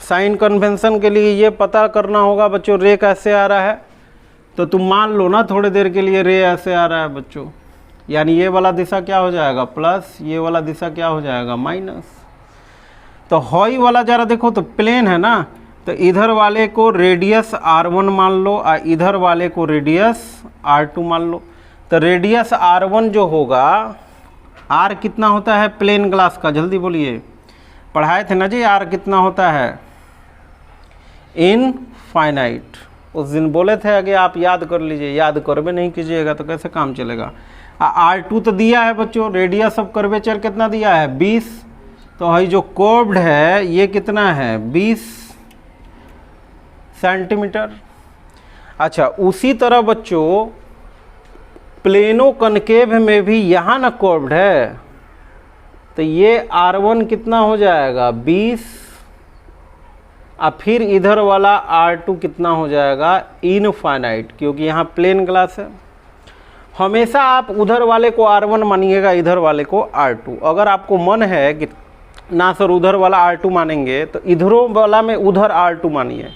साइन कन्वेंशन के लिए ये पता करना होगा बच्चों रे कैसे आ रहा है। तो तुम मान लो ना थोड़ी देर के लिए रे ऐसे आ रहा है बच्चों, यानी ये वाला दिशा क्या हो जाएगा प्लस, ये वाला दिशा क्या हो जाएगा माइनस। तो हॉई वाला जरा देखो तो प्लेन है ना, तो इधर वाले को रेडियस r1 मान लो और इधर वाले को रेडियस r2 मान लो। तो रेडियस r1 जो होगा, r कितना होता है प्लेन ग्लास का, जल्दी बोलिए, पढ़ाए थे ना जी, r कितना होता है इनफाइनाइट। उस दिन बोले थे आगे, आप याद कर लीजिए, याद करबे नहीं कीजिएगा तो कैसे काम चलेगा। r2 तो दिया है बच्चों, रेडियस ऑफ कर्वेचर कितना दिया है 20, तो भाई जो कर्व्ड है ये कितना है 20 सेंटीमीटर। अच्छा उसी तरह बच्चों प्लेनो कनकेव में भी यहाँ ना कर्व्ड है, तो ये r1 कितना हो जाएगा 20 और फिर इधर वाला r2 कितना हो जाएगा इनफाइनाइट, क्योंकि यहाँ प्लेन ग्लास है। हमेशा आप उधर वाले को r1 मानिएगा, इधर वाले को r2। अगर आपको मन है कि ना सर उधर वाला r2 मानेंगे, तो इधरों वाला में उधर r2 मानिए।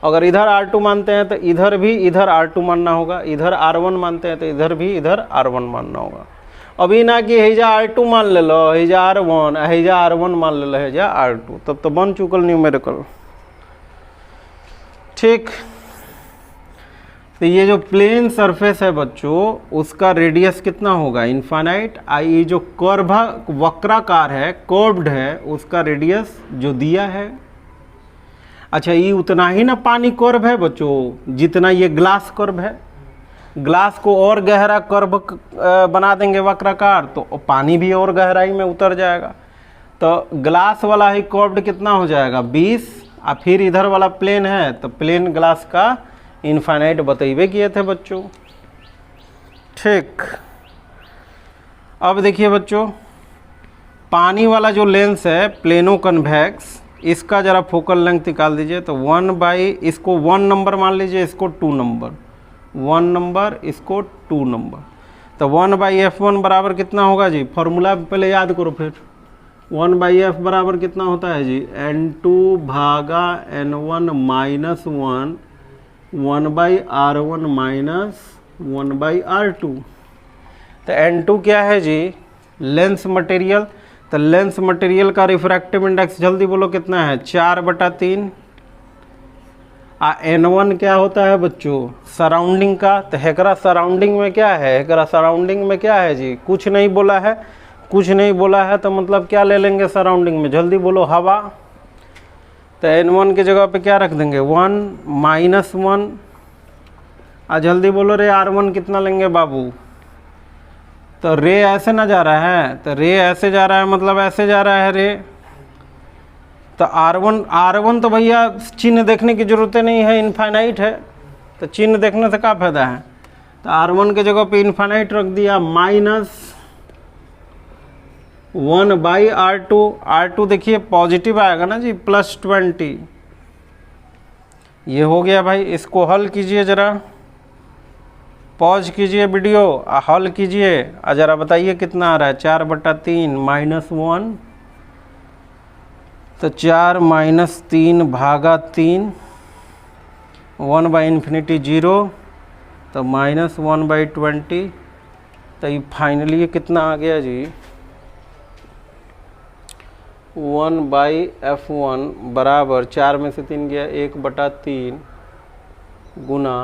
अगर इधर r2 मानते हैं तो इधर भी इधर r2 मानना होगा, इधर r1 मानते हैं तो इधर भी इधर r1 मानना होगा। अभी ना कि हैजा r2 मान ले लो, हैजा r1, हैजा r1 मान ले लो, हैजा r2, तब तो बन चुकल न्यूमेरिकल। ठीक, तो ये जो प्लेन सरफेस है बच्चों, उसका रेडियस कितना होगा इनफाइनाइट। ये जो कर्व वक्राकार है, कर्व्ड है, उसका रेडियस जो दिया है। अच्छा ये उतना ही ना पानी कर्व है बच्चों जितना ये ग्लास कर्व है। ग्लास को और गहरा कर्व बना देंगे वक्राकार, तो पानी भी और गहराई में उतर जाएगा। तो ग्लास वाला ही कर्व्ड कितना हो जाएगा 20, और फिर इधर वाला प्लेन है तो प्लेन ग्लास का इनफाइनाइट बतेबे किए थे बच्चों। ठीक, अब देखिए बच्चों, पानी वाला जो लेंस है प्लेनो कन्वेक्स, इसका जरा फोकल लेंथ निकाल दीजिए। तो 1/, इसको 1 नंबर मान लीजिए, इसको 2 नंबर, 1 नंबर, इसको 2 नंबर। तो 1/f1 बराबर कितना होगा जी, फॉर्मूला पहले याद करो फिर। 1/f बराबर कितना होता है जी, n2 भागा n1 minus 1, 1/r1 minus 1/r2। तो n2 क्या है जी, लेंस मटेरियल। तो लेंस मटेरियल का रिफ्रैक्टिव इंडेक्स जल्दी बोलो कितना है 4/3। n1 क्या होता है बच्चों, सराउंडिंग का। तो हेकरा सराउंडिंग में क्या है, हेकरा सराउंडिंग में क्या है जी, कुछ नहीं बोला है, कुछ नहीं बोला है, तो मतलब क्या ले लेंगे सराउंडिंग में, जल्दी बोलो हवा। तो n1 की जगह पे क्या रख देंगे 1 माइनस 1, और जल्दी बोलो रे r1 कितना लेंगे बाबू। तो रे ऐसे ना जा रहा है, तो रे ऐसे जा रहा है, मतलब ऐसे जा रहा है रे। तो r1 तो भैया चिन्ह देखने की ज़रूरत नहीं है, इनफाइनाइट है, तो चिन्ह देखने से क्या फायदा है। तो r1 के जगह पे इनफाइनाइट रख दिया, माइनस 1/r2। r2 देखिए पॉजिटिव आएगा ना जी, +20। ये हो गया भाई, इसको हल कीजिए जरा, पॉज कीजिए वीडियो और हल कीजिए, और ज़रा बताइए कितना आ रहा है। 4/3 माइनस 1, तो 4 माइनस 3 भागा 3, 1/∞ 0, तो माइनस 1/20। तो ये फाइनली ये कितना आ गया जी, 1/f1 बराबर 4 में से 3 गया 1/3 गुना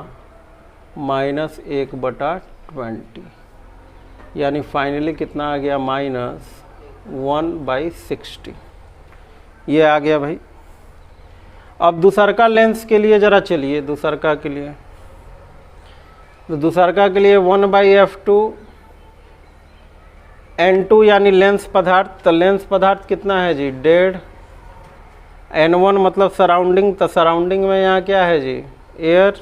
माइनस 1/20, यानी फाइनली कितना आ गया माइनस 1/60। ये आ गया भाई। अब दूसरका लेंस के लिए ज़रा चलिए, दूसरका के लिए, तो दूसरका के लिए 1/f2 n2 यानी लेंस पदार्थ। तो लेंस पदार्थ कितना है जी 1.5, n1 मतलब सराउंडिंग। तो सराउंडिंग में यहाँ क्या है जी एयर।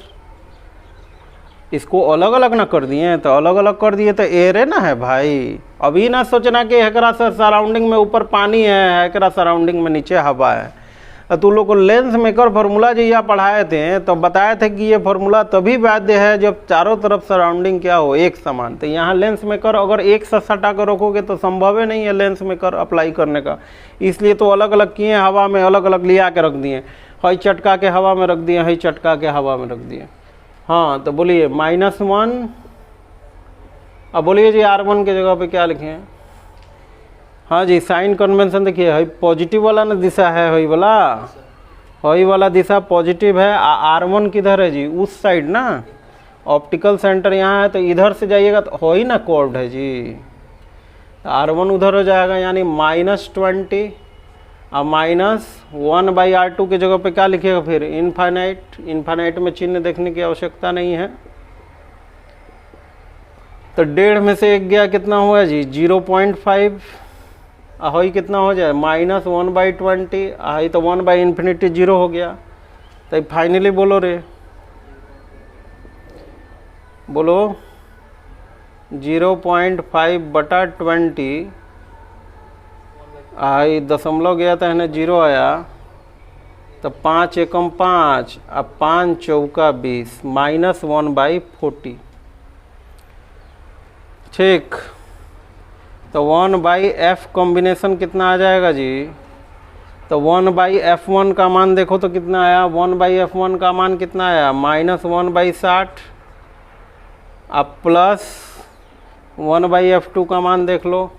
इसको अलग अलग ना कर दिए, तो अलग अलग कर दिए तो एयर है ना है भाई। अभी ना सोचना कि एकरा सराउंडिंग में ऊपर पानी है, एकरा सराउंडिंग में नीचे हवा है। तो लोग को लेंस मेकर फार्मूला जो यहाँ पढ़ाए थे तो बताए थे कि ये फार्मूला तभी वैध है जब चारों तरफ सराउंडिंग क्या हो एक समान। तो यहाँ लेंस मेकर अगर एक साथ सटा कर रखोगे तो संभव ही नहीं है लेंस मेकर अप्लाई करने का, इसलिए तो अलग अलग किए, हवा में अलग अलग लिया के रख दिए, हई चटका के हवा में रख दिए, हई चटका के हवा में रख दिए। हाँ तो बोलिए -1। अब बोलिए जी R1 के जगह पे क्या लिखे हैं। हाँ जी, साइन कन्वेंशन देखिए है पॉजिटिव वाला ना दिशा है, वही वाला दिशा पॉजिटिव है। R1 किधर है जी, उस साइड ना, ऑप्टिकल सेंटर यहाँ है तो इधर से जाइएगा तो हो ही ना कर्व्ड है जी, R1 उधर हो जाएगा, यानी -20 और -1/R2 की जगह पे क्या लिखिएगा फिर, इनफाइनाइट। इनफाइनाइट में चिन्ह देखने की आवश्यकता नहीं है। तो 1.5 में से 1 गया, कितना हुआ जी 0.5, ही कितना हो जाए -1/20, ही तो 1/∞ 0 हो गया। तो फाइनली बोलो रे, बोलो 0.5/20, आई दशमलव गया था है 0 आया, तो 5 एकम 5 और 5 चौका 20 -1/40। ठीक, तो 1/f कॉम्बिनेशन कितना आ जाएगा जी, तो 1/f1 का मान देखो तो कितना आया, 1/f1 का मान कितना आया -1/60, अब प्लस 1/f2 का मान देख लो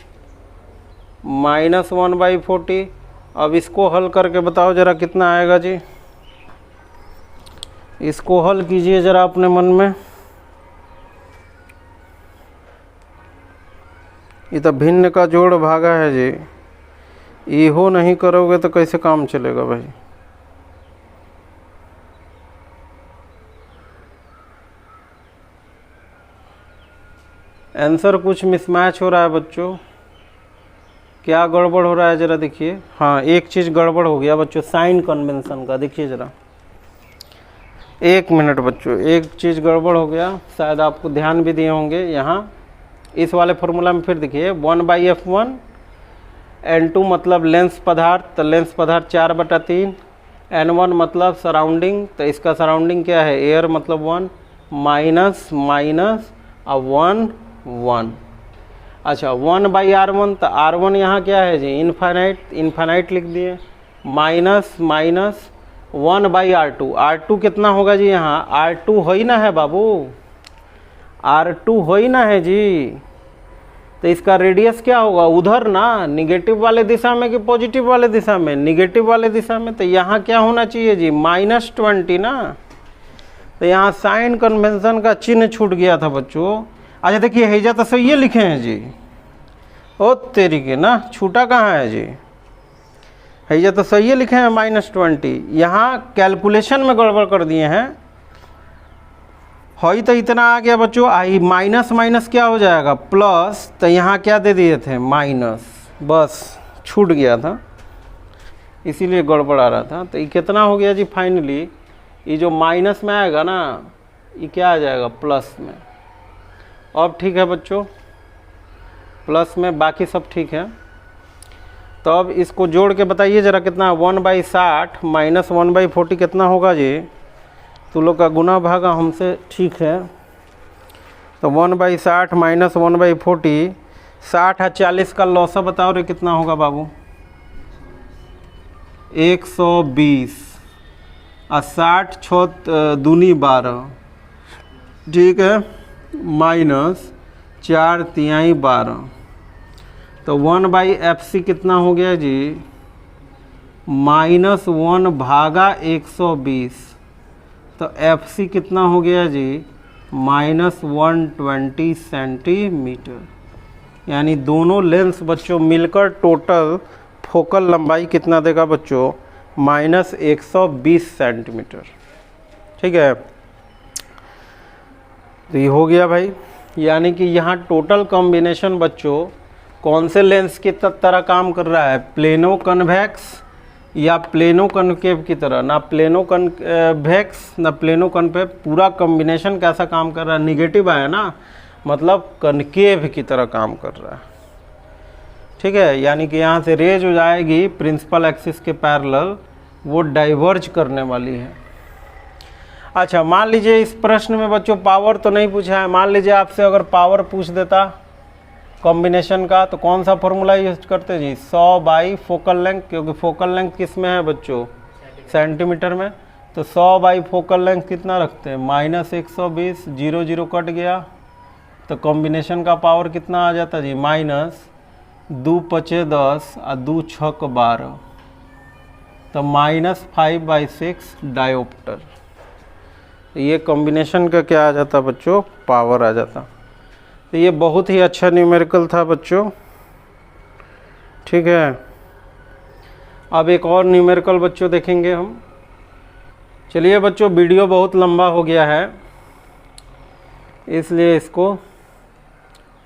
-1/40। अब इसको हल करके बताओ जरा कितना आएगा जी, इसको हल कीजिए जरा अपने मन में। ये तो भिन्न का जोड़ भागा है जी, इहो नहीं करोगे तो कैसे काम चलेगा भाई। आंसर कुछ मिसमैच हो रहा है बच्चों, क्या गड़बड़ हो रहा है जरा देखिए। हाँ, एक चीज़ गड़बड़ हो गया बच्चों, साइन कन्वेंशन का, देखिए ज़रा 1 मिनट बच्चों, एक चीज़ गड़बड़ हो गया, शायद आपको ध्यान भी दिए होंगे। यहाँ इस वाले फॉर्मूला में फिर देखिए 1/f1, n2 मतलब लेंस पदार्थ, तो लेंस पदार्थ 4/3, n1 मतलब सराउंडिंग, तो इसका सराउंडिंग क्या है, एयर मतलब 1, माइनस माइनस और 1 1। अच्छा 1/R1, तो R1 यहाँ क्या है जी, इनफाइनाइट, इनफाइनाइट लिख दिए, माइनस माइनस 1/R2, R2 कितना होगा जी, यहाँ R2 हो ही ना है बाबू, R2 हो ही ना है जी, तो इसका रेडियस क्या होगा उधर ना, निगेटिव वाले दिशा में कि पॉजिटिव वाले दिशा में, निगेटिव वाले दिशा में, तो यहाँ क्या होना चाहिए जी -20 ना, तो यहाँ साइन कन्वेंशन का चिन्ह छूट गया था बच्चों। अच्छा देखिए हैजा तो सही ये लिखे हैं जी, ओ तेरी के ना, छूटा कहाँ है जी, हैजा तो सही है लिखे हैं -20, यहाँ कैलकुलेशन में गड़बड़ कर दिए हैं। ही तो इतना आ गया बच्चों, आई माइनस माइनस क्या हो जाएगा प्लस, तो यहाँ क्या दे दिए थे माइनस, बस छूट गया था इसीलिए गड़बड़ आ रहा था। तो ये कितना हो गया जी फाइनली, ये जो माइनस में आएगा ना ये क्या आ जाएगा प्लस में। अब ठीक है बच्चों, प्लस में बाकी सब ठीक है। तो अब इसको जोड़ के बताइए जरा कितना, 1/60 माइनस 1/40 कितना होगा जी, तो लोग का गुना भागा हमसे ठीक है। तो 1/60 माइनस 1/40, 60 और 40 का लौसा बताओ रे कितना होगा बाबू, 120 और 60 6 दूनी 12, ठीक है, माइनस 4 तिहाई 12, तो 1/FC कितना हो गया जी, -1 भागा 120, तो FC कितना हो गया जी -120 सेंटीमीटर, यानी दोनों लेंस बच्चों मिलकर टोटल फोकल लंबाई कितना देगा बच्चों, -120 सेंटीमीटर। ठीक है, तो ये हो गया भाई, यानी कि यहाँ टोटल कॉम्बिनेशन बच्चों कौन से लेंस की तरह काम कर रहा है, प्लेनो कन्वेक्स या प्लेनो कनकेव की तरह, ना प्लेनो कन्वेक्स ना प्लेनो कनकेव, पूरा कॉम्बिनेशन कैसा काम कर रहा है, निगेटिव आया ना, मतलब कनकेव की तरह काम कर रहा है। ठीक है, यानी कि यहाँ से रेज हो जाएगी प्रिंसिपल एक्सिस के पैरेलल, वो डाइवर्ज करने वाली है। अच्छा मान लीजिए इस प्रश्न में बच्चों पावर तो नहीं पूछा है, मान लीजिए आपसे अगर पावर पूछ देता कॉम्बिनेशन का, तो कौन सा फॉर्मूला यूज करते जी, 100 फोकल लेंथ, क्योंकि फोकल लेंथ किस में है बच्चों, सेंटीमीटर में, तो 100 फोकल लेंथ कितना रखते हैं, -120, 0 0 कट गया, तो कॉम्बिनेशन का पावर कितना आ जाता जी 2 पचे 10 और 2 छक 12, तो -5/6 डायोप्टर। ये कॉम्बिनेशन का क्या आ जाता बच्चों, पावर आ जाता। तो ये बहुत ही अच्छा न्यूमेरिकल था बच्चों, ठीक है। अब एक और न्यूमेरिकल बच्चों देखेंगे हम। चलिए बच्चों, वीडियो बहुत लंबा हो गया है, इसलिए इसको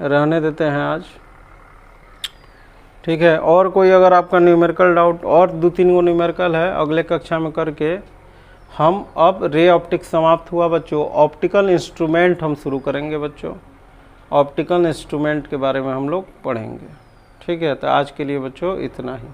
रहने देते हैं आज, ठीक है। और कोई अगर आपका न्यूमेरिकल डाउट, और 2-3 गो न्यूमेरिकल है, अगले कक्षा में करके हम अब रे ऑप्टिक्स समाप्त हुआ बच्चों। ऑप्टिकल इंस्ट्रूमेंट हम शुरू करेंगे बच्चों, ऑप्टिकल इंस्ट्रूमेंट के बारे में हम लोग पढ़ेंगे, ठीक है। तो आज के लिए बच्चों इतना ही।